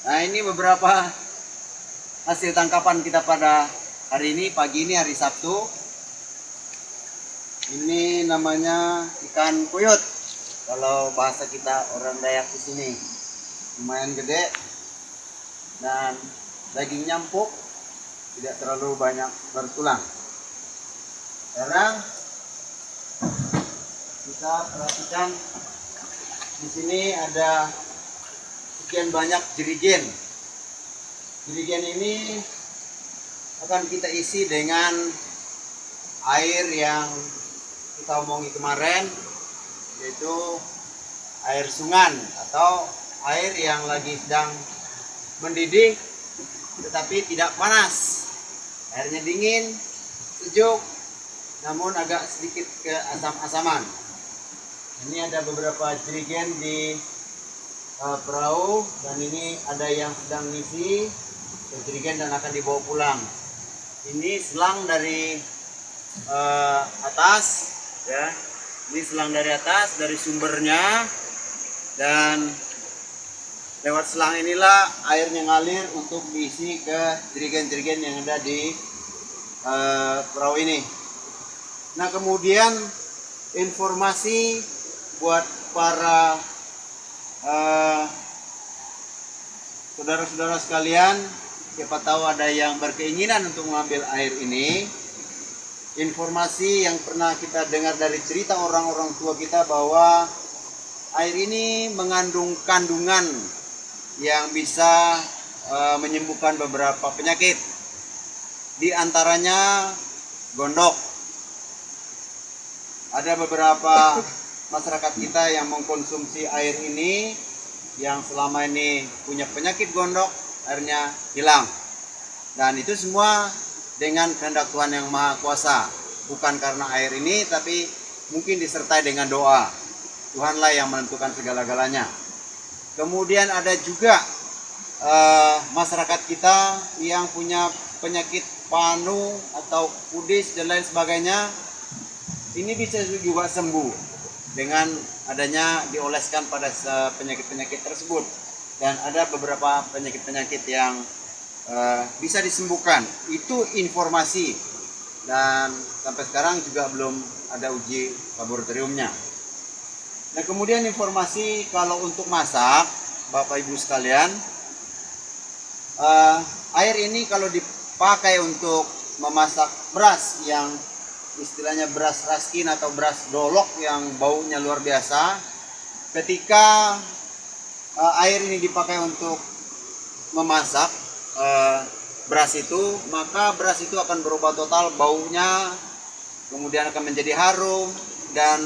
Nah, ini beberapa hasil tangkapan kita pada hari ini, pagi ini, hari Sabtu. Ini namanya ikan kuyut. Kalau bahasa kita orang Dayak di sini, lumayan gede dan dagingnya empuk, tidak terlalu banyak bertulang. Sekarang kita perhatikan di sini ada sekian banyak jerigen. Jerigen ini akan kita isi dengan air yang kita omongi kemarin, yaitu air sungan atau air yang lagi sedang mendidih tetapi tidak panas. Airnya dingin, sejuk, namun agak sedikit keasam-asaman. Ini ada beberapa jerigen di perahu, dan ini ada yang sedang ngisi jerigen dan akan dibawa pulang. Ini selang dari atas, ya. Ini selang dari atas, dari sumbernya, dan lewat selang inilah airnya ngalir untuk diisi ke jerigen-jerigen yang ada di perahu ini. Nah, kemudian informasi buat para saudara-saudara sekalian, siapa tahu ada yang berkeinginan untuk mengambil air ini. Informasi yang pernah kita dengar dari cerita orang-orang tua kita bahwa air ini mengandung kandungan yang bisa menyembuhkan beberapa penyakit, di antaranya gondok. Ada beberapa masyarakat kita yang mengkonsumsi air ini yang selama ini punya penyakit gondok, airnya hilang. Dan itu semua dengan kehendak Tuhan yang Maha Kuasa, bukan karena air ini, tapi mungkin disertai dengan doa. Tuhanlah yang menentukan segala-galanya. Kemudian ada juga masyarakat kita yang punya penyakit panu atau kudis dan lain sebagainya. Ini bisa juga sembuh dengan adanya dioleskan pada penyakit-penyakit tersebut. Dan ada beberapa penyakit-penyakit yang bisa disembuhkan. Itu informasi, dan sampai sekarang juga belum ada uji laboratoriumnya. Nah, kemudian informasi kalau untuk masak, Bapak Ibu sekalian, air ini kalau dipakai untuk memasak beras yang istilahnya beras raskin atau beras dolok yang baunya luar biasa, ketika air ini dipakai untuk memasak beras itu, maka beras itu akan berubah total baunya, kemudian akan menjadi harum, dan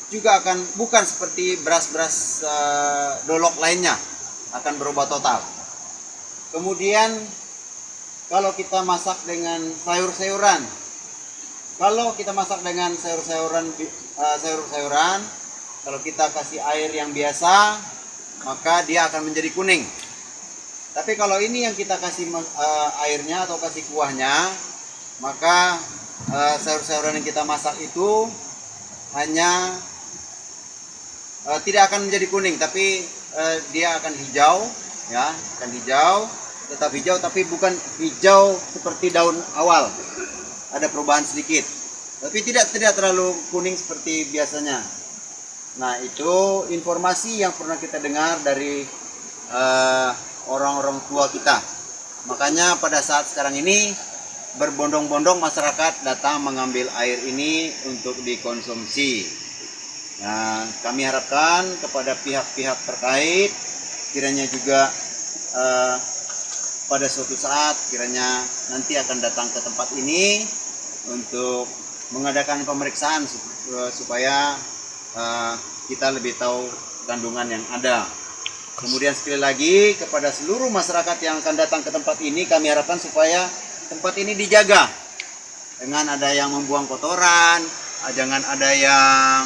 juga akan bukan seperti beras-beras dolok lainnya, akan berubah total. Kemudian kalau kita masak dengan sayur-sayuran, kalau kita masak dengan sayur-sayuran, kalau kita kasih air yang biasa, maka dia akan menjadi kuning. Tapi kalau ini yang kita kasih airnya atau kasih kuahnya, maka sayur-sayuran yang kita masak itu hanya tidak akan menjadi kuning, tapi dia akan hijau, ya, akan hijau, tetap hijau, tapi bukan hijau seperti daun awal. Ada perubahan sedikit, tapi tidak terlalu kuning seperti biasanya. Nah, itu informasi yang pernah kita dengar dari orang-orang tua kita. Makanya pada saat sekarang ini berbondong-bondong masyarakat datang mengambil air ini untuk dikonsumsi. Nah, kami harapkan kepada pihak-pihak terkait, kiranya juga pada suatu saat kiranya nanti akan datang ke tempat ini untuk mengadakan pemeriksaan supaya kita lebih tahu kandungan yang ada. Kemudian sekali lagi kepada seluruh masyarakat yang akan datang ke tempat ini, kami harapkan supaya tempat ini dijaga. Dengan ada yang membuang kotoran, jangan ada yang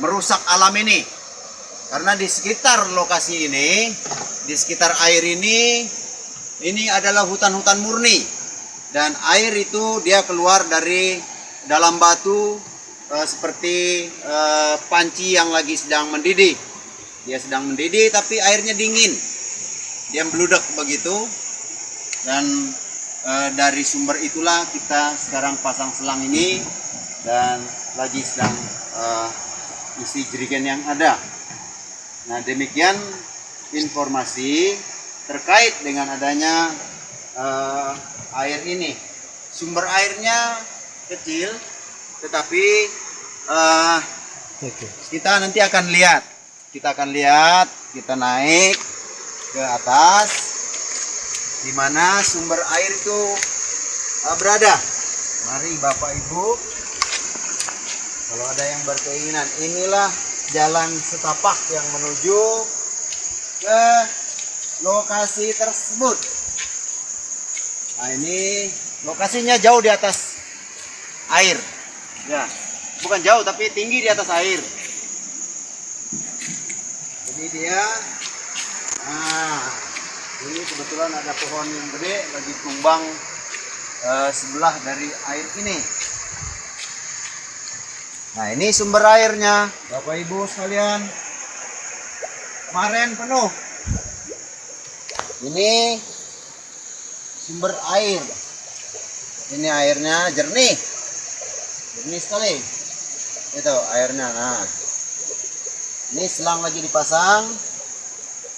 merusak alam ini. Karena di sekitar lokasi ini, di sekitar air ini adalah hutan-hutan murni. Dan air itu dia keluar dari dalam batu seperti panci yang lagi sedang mendidih. Dia sedang mendidih tapi airnya dingin. Dia meludak begitu. Dan dari sumber itulah kita sekarang pasang selang ini dan lagi sedang isi jerigen yang ada. Nah, demikian informasi terkait dengan adanya air ini. Sumber airnya kecil, tetapi kita nanti akan lihat. Kita naik ke atas, di mana sumber air itu berada. Mari Bapak Ibu, kalau ada yang berkeinginan, inilah jalan setapak yang menuju ke lokasi tersebut. Nah, ini lokasinya jauh di atas air. Ya, bukan jauh tapi tinggi di atas air. Jadi dia, ini kebetulan ada pohon yang gede lagi tumbang sebelah dari air ini. Nah, ini sumber airnya, Bapak Ibu sekalian. Kemarin penuh. Ini sumber air. Ini airnya jernih. Jernih sekali. Itu airnya. Nah, ini selang lagi dipasang.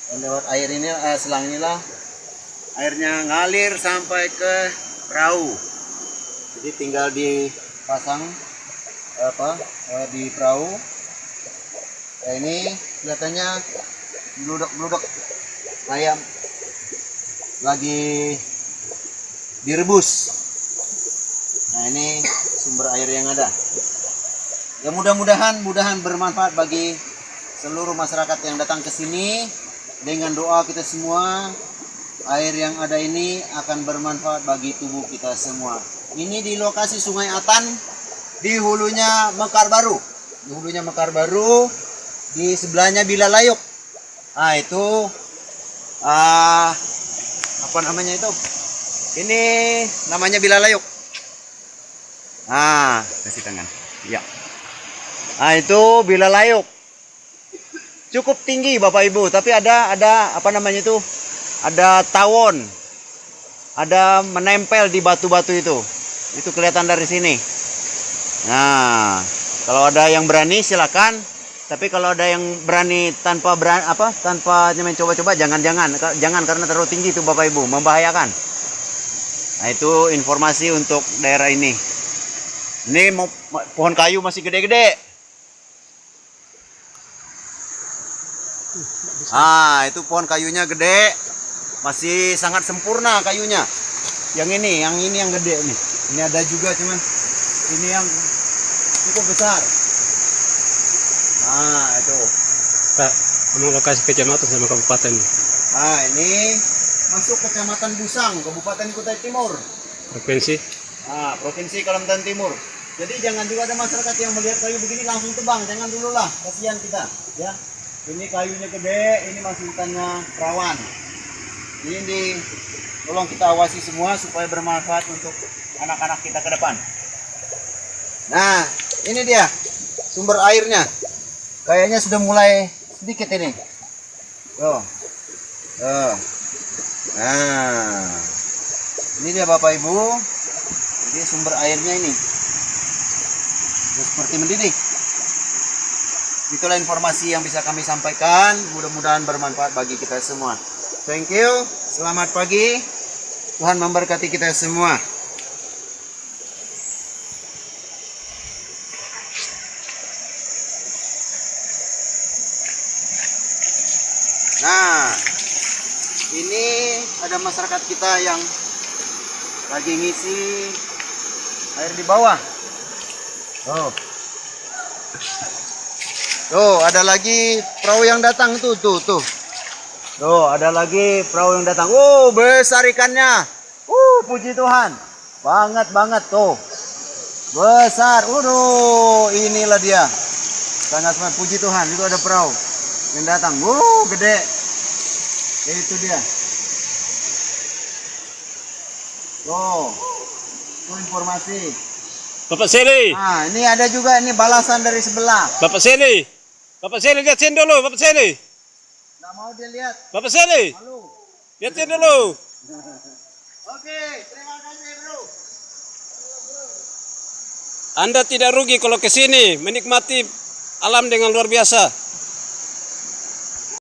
Dan lewat air ini, selang inilah airnya ngalir sampai ke perahu. Jadi tinggal dipasang di perahu. Nah, ini kelihatannya meludak-meludak kayak lagi direbus. Nah, ini sumber air yang ada. Ya, mudah-mudahan bermanfaat bagi seluruh masyarakat yang datang ke sini. Dengan doa kita semua, air yang ada ini akan bermanfaat bagi tubuh kita semua. Ini di lokasi Sungai Atan, di hulunya Mekar Baru. Di sebelahnya Bilalayuk. Ah, itu apa namanya itu? Ini namanya Bilalayuk. Kasih tangan. Ya. Itu Bilalayuk. Cukup tinggi Bapak Ibu, tapi ada apa namanya itu? Ada tawon. Ada menempel di batu-batu itu. Itu kelihatan dari sini. Nah, kalau ada yang berani silakan. Tapi kalau ada yang berani tanpa mencoba-coba, jangan karena terlalu tinggi itu Bapak Ibu, membahayakan. Nah, itu informasi untuk daerah ini. Ini pohon kayu masih gede-gede. Itu pohon kayunya gede, masih sangat sempurna kayunya. Yang ini yang gede nih. Ini ada juga, cuman ini yang cukup besar. Itu. Pak, lokasi kecamatan sama kabupaten. Ini masuk kecamatan Busang, Kabupaten Kutai Timur. Provinsi? Provinsi Kalimantan Timur. Jadi jangan juga ada masyarakat yang melihat kayu begini langsung tebang, jangan dulu lah, kasihan kita, ya. Ini kayunya gede, ini masih hutannya rawan. Ini tolong kita awasi semua supaya bermanfaat untuk anak-anak kita ke depan. Nah, ini dia sumber airnya. Kayaknya sudah mulai sedikit ini. Ini dia Bapak Ibu. Jadi sumber airnya ini seperti mendidih. Itulah informasi yang bisa kami sampaikan. Mudah-mudahan bermanfaat bagi kita semua. Thank you. Selamat pagi. Tuhan memberkati kita semua. Nah, ini ada masyarakat kita yang lagi ngisi air di bawah. Tuh, ada lagi perahu yang datang tuh. Tuh, ada lagi perahu yang datang. Besar ikannya. Puji Tuhan. Banget tuh. Besar. Inilah dia. Sangat puji Tuhan. Itu ada perahu yang datang. Gede. Itu dia. Tuh informasi. Bapak Seli. Ini ada juga ini balasan dari sebelah. Bapak Seli lihat sini dulu, Bapak Seli. Nggak mau dia lihat. Bapak sini. Malu. Lihatin dulu. Oke, terima kasih bro. Anda tidak rugi kalau ke sini menikmati alam dengan luar biasa.